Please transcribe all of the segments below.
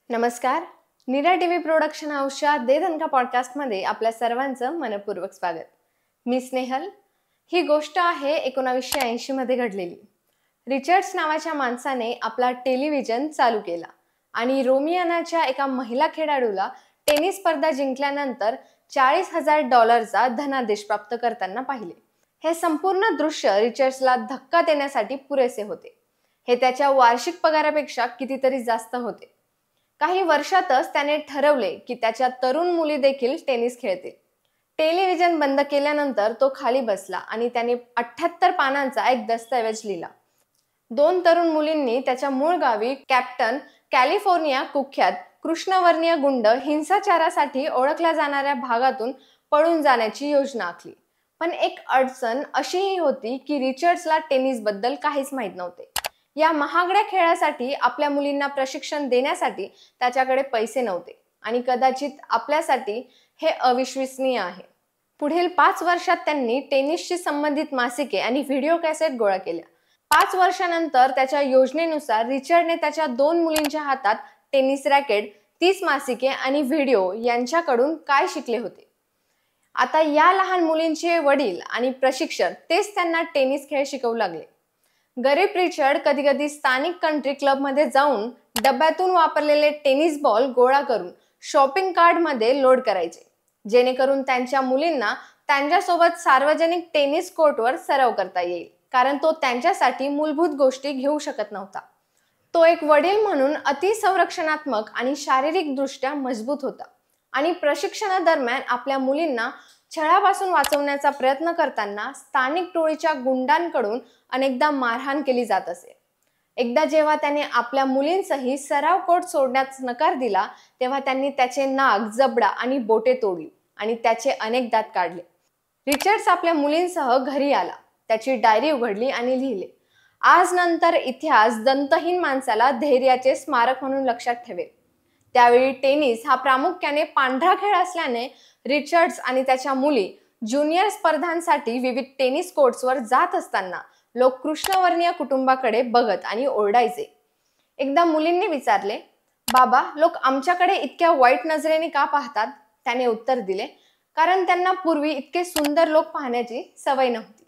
नमस्कार. Nira TV production हाऊसच्या दे दणका पॉडकास्टमध्ये आपल्या सर्वांचं मनपूर्वक स्वागत. मी स्नेहल. ही गोष्ट आहे 1980 मध्ये घडलेली. रिचर्ड्स नावाच्या माणसाने आपला टेलिव्हिजन चालू केला आणि रोमियानाच्या एका महिला खेळाडूला टेनिस स्पर्धा जिंकल्यानंतर $40,000 धनादेश प्राप्त करताना पाहिले. हे संपूर्ण दृश्य रिचर्ड्सला धक्का देण्यासाठी पुरेसे होते. हे त्याच्या वार्षिक पगारापेक्षा कितीतरी जास्त होते. काही वर्षातच त्याने ठरवले की त्याच्या तरुण मुली देखील टेनिस खेळतील. टेलिव्हिजन बंद केल्यानंतर तो खाली बसला आणि त्याने 78 पानांचा एक दस्तऐवज लिहिला. 2 तरुण मुलींनी त्याच्या मूळ गावी कॅप्टन कॅलिफोर्निया कुख्यात कृष्णवर्णीय गुंड हिंसाचारासाठी ओळखल्या जाणाऱ्या भागातून पळून जाण्याची योजना आखली. पण एक अडचण अशीही होती की रिचर्ड्सला टेनिसबद्दल काहीच माहीत नव्हते. या महागड्या खेळासाठी आपल्या मुलींना प्रशिक्षण देण्यासाठी त्याच्याकडे पैसे नव्हते आणि कदाचित आपल्यासाठी हे अविश्वसनीय आहे. पुढील 5 वर्षात त्यांनी टेनिसशी संबंधित मासिके आणि व्हिडिओ कॅसेट गोळा केल्या. 5 वर्षानंतर त्याच्या योजनेनुसार रिचर्डने त्याच्या 2 मुलींच्या हातात टेनिस रॅकेट, 30 मासिके आणि व्हिडिओ यांच्याकडून काय शिकले होते. आता या लहान मुलींचे वडील आणि प्रशिक्षक तेच त्यांना टेनिस खेळ शिकवू लागले. गरीब रिचर्ड कधी कधी स्थानिक कंट्री क्लब मध्ये जाऊन डब्यातून वापरलेले टेनिस बॉल गोळा करून शॉपिंग कार्ट मध्ये लोड करायचे, जेणेकरून त्यांच्या मुलींना त्यांच्यासोबत सार्वजनिक टेनिस कोर्टवर सराव करता येईल, कारण तो त्यांच्यासाठी मूलभूत गोष्टी घेऊ शकत नव्हता. तो एक वडील म्हणून अति संरक्षणात्मक आणि शारीरिक दृष्ट्या मजबूत होता आणि प्रशिक्षणादरम्यान आपल्या मुलींना छळापासून वाचवण्याचा प्रयत्न करताना स्थानिक टोळीच्या गुंडांकडून अनेकदा मारहाण केली जात असे. एकदा जेव्हा त्याने आपल्या मुलींसही सराव कोर्ट सोडण्यास नकार दिला, तेव्हा त्यांनी त्याचे नाक, जबडा आणि बोटे तोडली आणि त्याचे अनेक दात काढले. रिचर्ड्स आपल्या मुलींसह घरी आला, त्याची डायरी उघडली आणि लिहिले, आज नंतर इतिहास दंतहीन माणसाला धैर्याचे स्मारक म्हणून लक्षात ठेवेल. त्यावेळी टेनिस हा प्रामुख्याने पांढरा खेळ असल्याने रिचर्ड्स आणि त्याच्या मुली ज्युनियर स्पर्धांसाठी विविध टेनिस कोर्ट्सवर जात असताना लोक कृष्णवर्णीय कुटुंबाकडे बघत आणि ओरडायचे. एकदा मुलींनी विचारले, बाबा, लोक आमच्याकडे इतक्या वाईट नजरेने का पाहतात? त्याने उत्तर दिले, कारण त्यांना पूर्वी इतके सुंदर लोक पाहण्याची सवय नव्हती.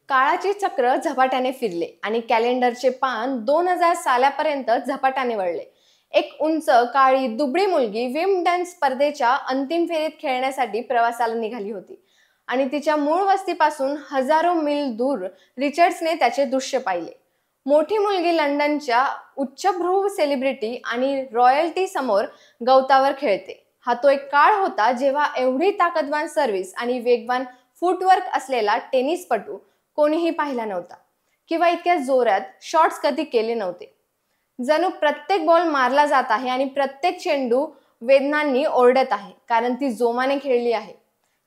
काळाचे चक्र झपाट्याने फिरले आणि कॅलेंडरचे पान 2000 सालापर्यंत झपाट्याने वळले. एक उंच, काळी, दुबळी मुलगी विम्बल्डन स्पर्धेच्या अंतिम फेरीत खेळण्यासाठी प्रवासाला निघाली होती आणि तिच्या मूळ वस्तीपासून हजारो मैल दूर रिचर्ड्सने त्याचे दृश्य पाहिले. मोठी मुलगी लंडनच्या उच्चभ्रू सेलिब्रिटी आणि रॉयल्टी समोर गवतावर खेळते. हा तो एक काळ होता जेव्हा एवढी ताकदवान सर्व्हिस आणि वेगवान फुटवर्क असलेला टेनिसपटू कोणीही पाहिला नव्हता किंवा इतक्या जोरात शॉट्स कधी केले नव्हते. जणू प्रत्येक बॉल मारला जात आहे आणि प्रत्येक चेंडू वेदनांनी ओरडत आहे, कारण ती जोमाने खेळली आहे.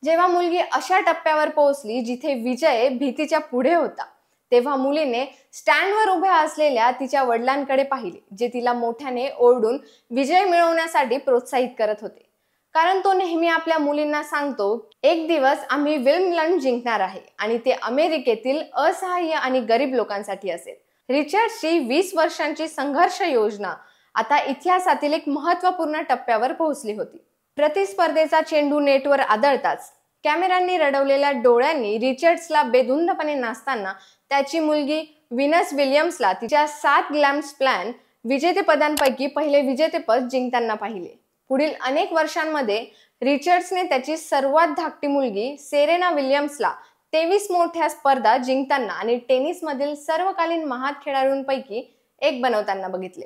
जेव्हा मुलगी अशा टप्प्यावर पोहोचली जिथे विजय भीतीच्या पुढे होता, तेव्हा मुलीने स्टँडवर उभ्या असलेल्या तिच्या वडिलांकडे पाहिले, जे तिला मोठ्याने ओरडून विजय मिळवण्यासाठी प्रोत्साहित करत होते. कारण तो नेहमी आपल्या मुलींना सांगतो, एक दिवस आम्ही विम्बल्डन जिंकणार आहे आणि ते अमेरिकेतील असहाय्य आणि गरीब लोकांसाठी असेल. रिचर्ड्सची 20 वर्षांची संघर्ष योजना आता इतिहासातील एक महत्त्वपूर्ण टप्प्यावर पोहोचली होती. प्रतिस्पर्धेचा चेंडू नेटवर आदळताच कॅमेऱ्यांनी रडवलेल्या डोळ्यांनी रिचर्ड्सला बेधुंदपणे नाचताना त्याची मुलगी व्हीनस विलियम्सला तिच्या 7 ग्रँड स्लॅम विजेतेपदांपैकी पहिले विजेतेपद जिंकताना पाहिले. पुढील अनेक वर्षांमध्ये रिचर्ड्सने त्याची सर्वात धाकटी मुलगी सेरेना विलियम्सला 23 मोठ्या स्पर्धा जिंकताना आणि टेनिसमधील सर्वकालीन महान खेळाडूंपैकी एक बनवताना बघितले.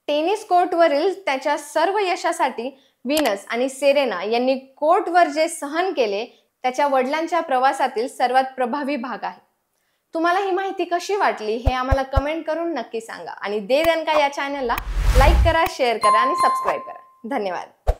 टेनिस कोर्टवरील त्याच्या सर्व यशासाठी व्हीनस आणि सेरेना यांनी कोर्टवर जे सहन केले, त्याच्या वडिलांच्या प्रवासातील सर्वात प्रभावी भाग आहे. तुम्हाला ही माहिती कशी वाटली हे आम्हाला कमेंट करून नक्की सांगा आणि दे दणका या चॅनलला लाईक करा, शेअर करा आणि सबस्क्राईब करा. धन्यवाद.